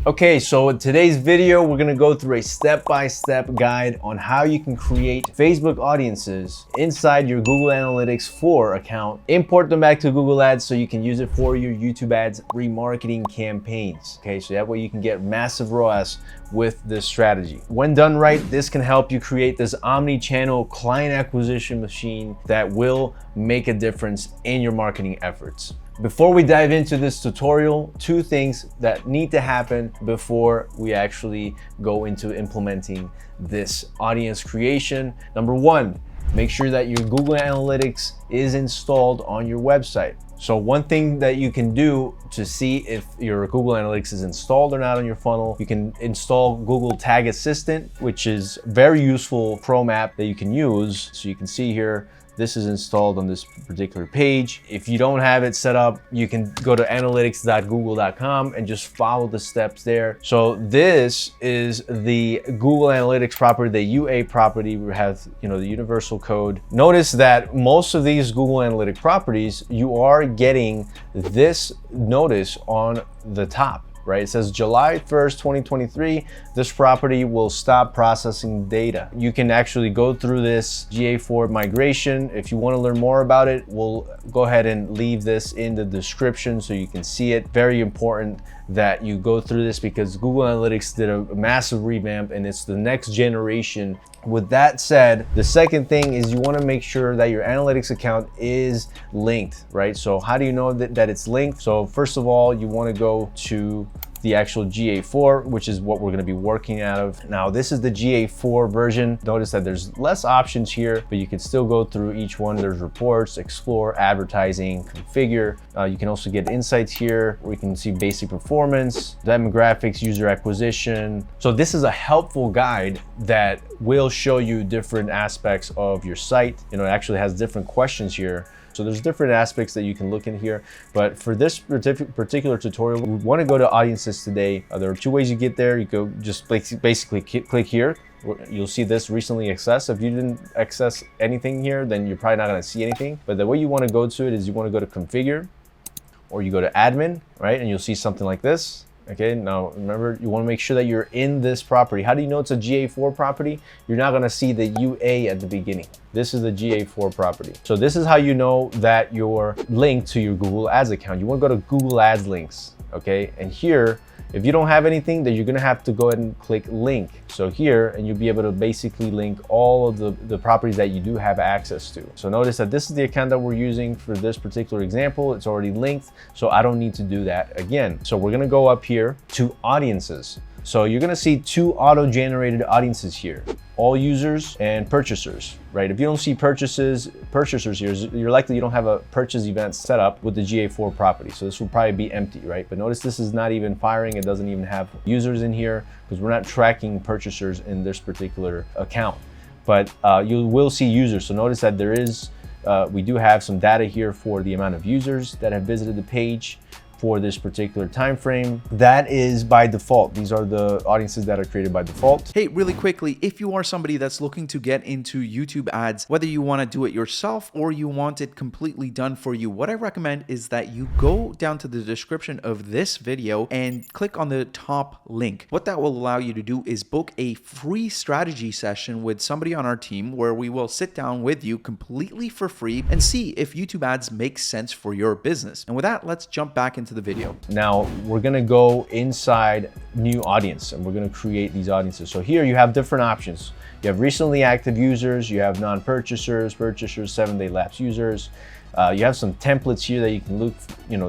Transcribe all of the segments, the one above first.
Okay, so in today's video, we're gonna go through a step-by-step guide on how you can create Facebook audiences inside your Google Analytics 4 account, import them back to Google Ads so you can use it for your YouTube ads remarketing campaigns. Okay, so that way you can get massive ROAS with this strategy. When done right, this can help you create this omni-channel client acquisition machine that will make a difference in your marketing efforts. Before we dive into this tutorial, two things that need to happen before we actually go into implementing this audience creation. Number one, make sure that your Google Analytics is installed on your website. So one thing that you can do to see if your Google Analytics is installed or not on your funnel, you can install Google Tag Assistant, which is a very useful Chrome app that you can use. So you can see here, this is installed on this particular page. If you don't have it set up, you can go to analytics.google.com and just follow the steps there. So this is the Google Analytics property, the UA property. We have, the universal code. Notice that most of these Google Analytic properties, you are getting this notice on the top. Right? It says July 1st, 2023, this property will stop processing data. You can actually go through this GA4 migration. If you want to learn more about it, we'll go ahead and leave this in the description so you can see it. Very important that you go through this because Google Analytics did a massive revamp and it's the next generation. With that said, the second thing is you want to make sure that your analytics account is linked, right? So how do you know that it's linked? So first of all, you want to go to the actual GA4, which is what we're going to be working out of. Now, this is the GA4 version. Notice that there's less options here, but you can still go through each one. There's reports, explore, advertising, configure. You can also get insights here where you can see basic performance, demographics, user acquisition. So this is a helpful guide that will show you different aspects of your site. It actually has different questions here. So there's different aspects that you can look in here, but for this particular tutorial, we want to go to audiences today. There are two ways you get there. You go just basically click here. You'll see this recently accessed. If you didn't access anything here, then you're probably not going to see anything. But the way you want to go to it is you want to go to configure, or you go to admin, right? And you'll see something like this. Okay, now remember, you want to make sure that you're in this property. How do you know it's a GA4 property? You're not going to see the UA at the beginning. This is the GA4 property. So this is how you know that you're linked to your Google Ads account. You want to go to Google Ads links, okay? And here, if you don't have anything, then you're going to have to go ahead and click link. So here, and you'll be able to basically link all of the properties that you do have access to. So notice that this is the account that we're using for this particular example. It's already linked, so I don't need to do that again. So we're going to go up here to audiences. So you're going to see two auto-generated audiences here, all users and purchasers, right? If you don't see purchasers here, you're likely you don't have a purchase event set up with the GA4 property. So this will probably be empty, right? But notice this is not even firing. It doesn't even have users in here because we're not tracking purchasers in this particular account. But you will see users. So notice that there is, we do have some data here for the amount of users that have visited the page for this particular time frame. That is by default. These are the audiences that are created by default. Hey, really quickly, if you are somebody that's looking to get into YouTube ads, whether you want to do it yourself or you want it completely done for you, what I recommend is that you go down to the description of this video and click on the top link. What that will allow you to do is book a free strategy session with somebody on our team where we will sit down with you completely for free and see if YouTube ads make sense for your business. And with that, let's jump back into the video. Now we're going to go inside new audience and we're going to create these audiences. So here you have different options. You have recently active users, you have non-purchasers, purchasers, 7-day lapse users. You have some templates here that you can look,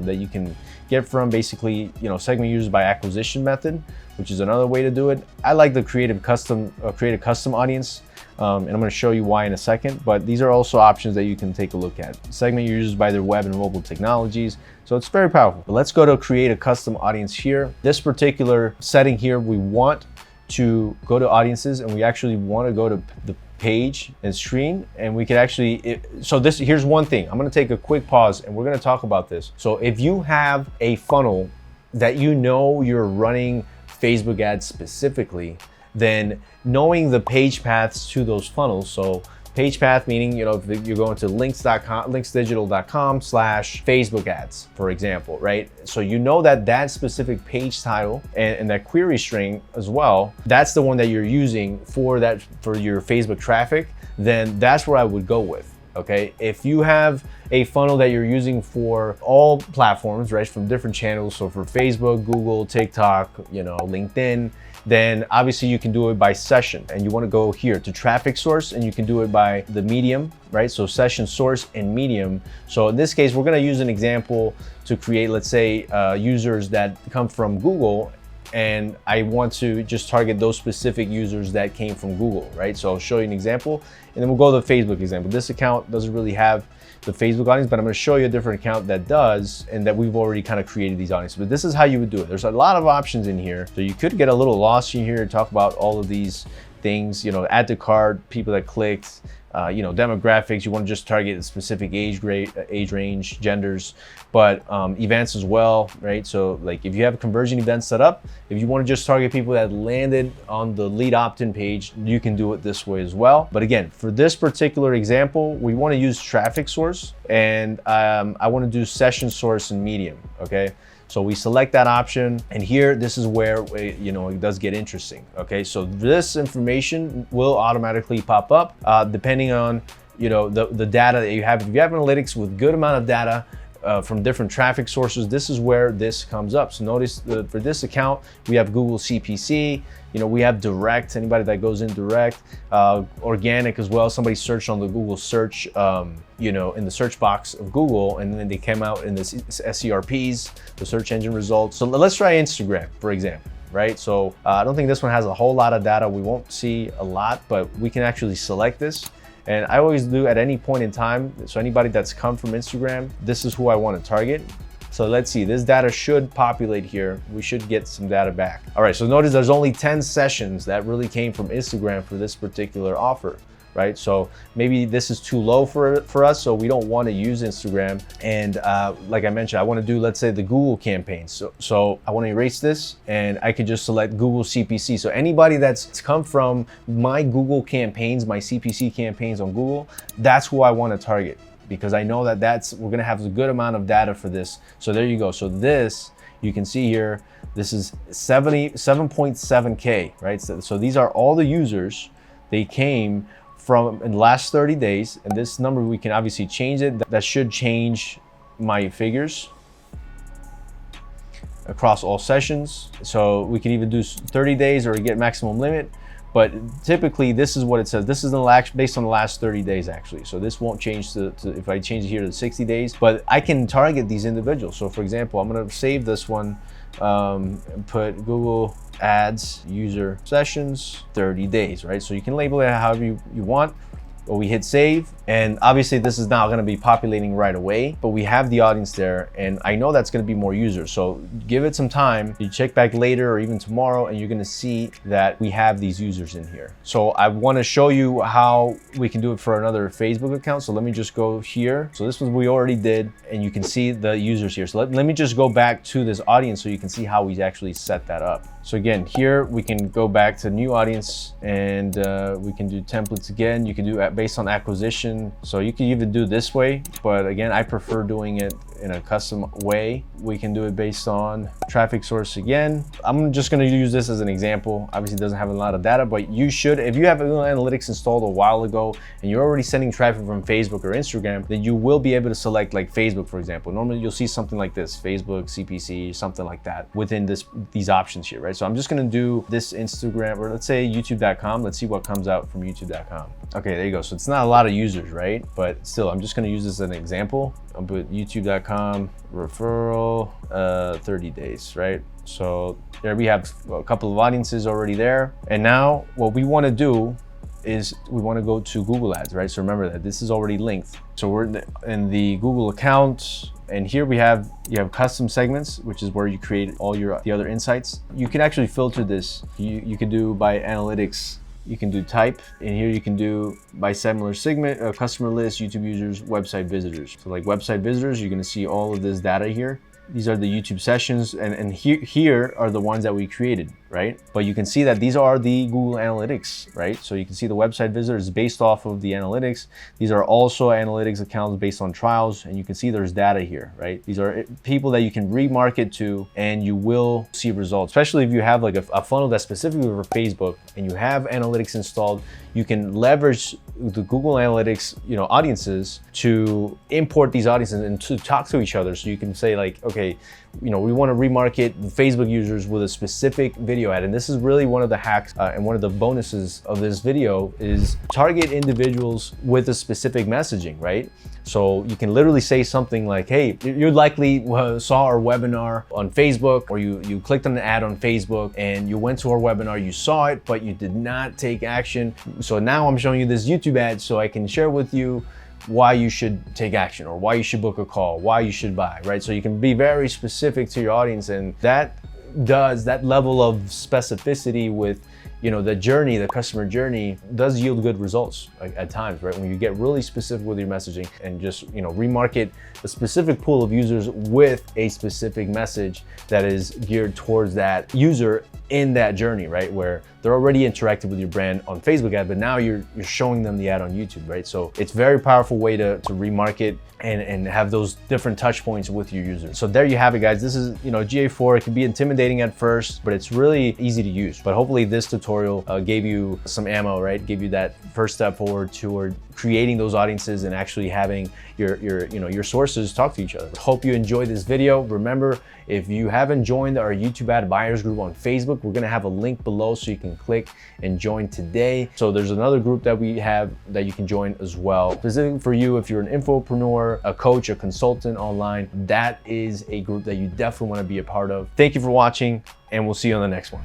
that you can get from. Basically, segment users by acquisition method, which is another way to do it. I like the create a custom audience. And I'm going to show you why in a second, but these are also options that you can take a look at. Segment your users by their web and mobile technologies. So it's very powerful. But let's go to create a custom audience here. This particular setting here, we want to go to audiences and we actually want to go to the page and screen, and we can actually, here's one thing. I'm going to take a quick pause and we're going to talk about this. So if you have a funnel that you're running Facebook ads specifically, then knowing the page paths to those funnels, so Page path meaning, you know, if you're going to linksdigital.com/Facebook ads, for example, right? So you know that that specific page title and that query string as well, that's the one that you're using for your Facebook traffic, then that's where I would go with. Okay, if you have a funnel that you're using for all platforms, right, from different channels, so for Facebook, Google, TikTok, you know, LinkedIn, then obviously you can do it by session, and you want to go here to traffic source, and you can do it by the medium, right? So session source and medium. So in this case, we're going to use an example to create, let's say, users that come from Google, and I want to just target those specific users that came from Google, right? So I'll show you an example, and then we'll go to the Facebook example. This account doesn't really have the Facebook audience, but I'm going to show you a different account that does, and that we've already kind of created these audiences. But this is how you would do it. There's a lot of options in here, so you could get a little lost in here and talk about all of these things, you know, add to cart, people that clicked, you know, demographics. You want to just target a specific age range, genders, but events as well, right? So like if you have a conversion event set up, if you want to just target people that landed on the lead opt-in page, you can do it this way as well. But again, for this particular example, we want to use traffic source, and I want to do session source and medium. Okay. So we select that option, and here, this is where, you know, it does get interesting. Okay, so this information will automatically pop up depending on, you know, the data that you have. If you have analytics with good amount of data from different traffic sources, this is where this comes up. So notice for this account, we have Google CPC, you know, we have direct, anybody that goes in direct, organic as well. Somebody searched on the Google search, you know, in the search box of Google, and then they came out in the SERPs, the search engine results. So let's try Instagram, for example, right? So I don't think this one has a whole lot of data. We won't see a lot, but we can actually select this. And I always do at any point in time. So anybody that's come from Instagram, this is who I want to target. So let's see, this data should populate here. We should get some data back. All right, so notice there's only 10 sessions that really came from Instagram for this particular offer, right? So maybe this is too low for us, so we don't want to use Instagram. And like I mentioned, I want to do, let's say, the Google campaigns. So I want to erase this, and I could just select Google CPC. So anybody that's come from my Google campaigns, my CPC campaigns on Google, that's who I want to target, because I know that we're gonna have a good amount of data for this. So there you go. So this, you can see here, this is 7.7K, right? So these are all the users. They came from in the last 30 days, and this number, we can obviously change it. That should change my figures across all sessions. So we can even do 30 days or get maximum limit. But typically, this is what it says. This is based on the last 30 days, actually. So this won't change to if I change it here to 60 days, but I can target these individuals. So for example, I'm gonna save this one, and put Google Ads user sessions 30 days, right? So you can label it however you want. Or we hit save, and obviously this is now going to be populating right away, but we have the audience there, and I know that's going to be more users. So give it some time. You check back later or even tomorrow, and you're going to see that we have these users in here. So I want to show you how we can do it for another Facebook account. So let me just go here. So this was we already did, and you can see the users here. So let me just go back to this audience so you can see how we actually set that up. So again, here we can go back to new audience, and we can do templates again. You can do based on acquisition. So you can even do this way, but again, I prefer doing it in a custom way. We can do it based on traffic source again. I'm just going to use this as an example. Obviously it doesn't have a lot of data, but you should, if you have Google Analytics installed a while ago and you're already sending traffic from Facebook or Instagram, then you will be able to select like Facebook, for example. Normally you'll see something like this, Facebook, CPC, something like that within these options here, right? So I'm just going to do this Instagram, or let's say youtube.com. Let's see what comes out from youtube.com. Okay, there you go. So it's not a lot of users, right? But still, I'm just going to use this as an example. I'll put youtube.com referral 30 days, right? So there we have a couple of audiences already there. And now what we want to do is we want to go to Google Ads, right? So remember that this is already linked. So we're in the Google account, and here you have custom segments, which is where you create all the other insights. You can actually filter this. You can do by analytics. You can do type, and here you can do by similar segment, customer list, YouTube users, website visitors. So like website visitors, you're gonna see all of this data here. These are the YouTube sessions, and here are the ones that we created, right? But you can see that these are the Google Analytics, right? So you can see the website visitors based off of the analytics. These are also analytics accounts based on trials, and you can see there's data here, right? These are people that you can remarket to, and you will see results, especially if you have like a funnel that's specifically for Facebook and you have analytics installed. You can leverage the Google Analytics, audiences to import these audiences and to talk to each other. So you can say like, okay, we want to remarket Facebook users with a specific video ad. And this is really one of the hacks and one of the bonuses of this video is target individuals with a specific messaging, right? So you can literally say something like, hey, you likely saw our webinar on Facebook, or you clicked on an ad on Facebook and you went to our webinar, you saw it, but you did not take action. So now I'm showing you this YouTube ad so I can share with you why you should take action, or why you should book a call, why you should buy, right? So you can be very specific to your audience, and that level of specificity with the journey, the customer journey, does yield good results at times, right? When you get really specific with your messaging and just remarket a specific pool of users with a specific message that is geared towards that user in that journey, right? Where they're already interacted with your brand on Facebook ad, but now you're showing them the ad on YouTube, right? So it's a very powerful way to remarket and have those different touch points with your users. So there you have it, guys. This is, GA4. It can be intimidating at first, but it's really easy to use. But hopefully this tutorial gave you some ammo, right? Gave you that first step forward toward creating those audiences and actually having your sources talk to each other. Hope you enjoyed this video. Remember, if you haven't joined our YouTube ad buyers group on Facebook, we're gonna have a link below so you can click and join today. So there's another group that we have that you can join as well. Specifically for you, if you're an infopreneur, a coach, a consultant online, that is a group that you definitely wanna be a part of. Thank you for watching, and we'll see you on the next one.